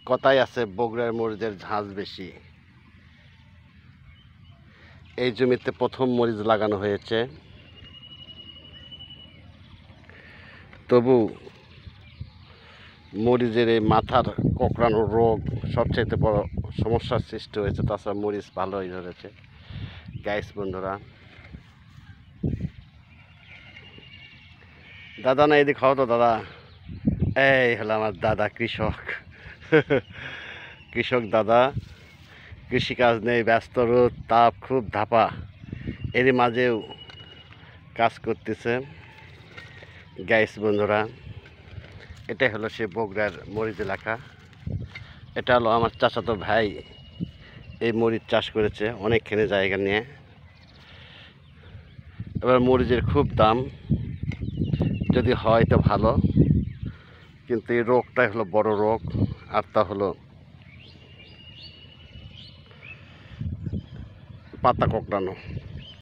কথায় আছে বগুড়ার মরিচের ঝাঁজ বেশি। এই জমিতে প্রথম মরিচ লাগানো হয়েছে, তবু মরিচের এই মাথার কোঁকড়ানো রোগ সবচেয়ে বড় সমস্যার সৃষ্টি হয়েছে। তাছাড়া মরিচ ভালোই ধরেছে। গাইস বন্ধুরা, দাদা না এদিকে খাও তো দাদা। এই হলো আমার দাদা কৃষক। কৃষক দাদা কৃষিকাজ নেই, ব্যস্ত, রোদ তাপ খুব ধাপা, এরই মাঝেও কাজ করতেছে। গাইস বন্ধুরা, এটাই হলো সে বগুড়ার মরিচ এলাকা। এটা হলো আমার চাচাতো ভাই এই মরিচ চাষ করেছে অনেকখানি জায়গা নিয়ে। এবার মরিচের খুব দাম, যদি হয় তো ভালো, কিন্তু এই রোগটাই হলো বড় রোগ, আর তা হলো পাতা কোঁকড়ানো।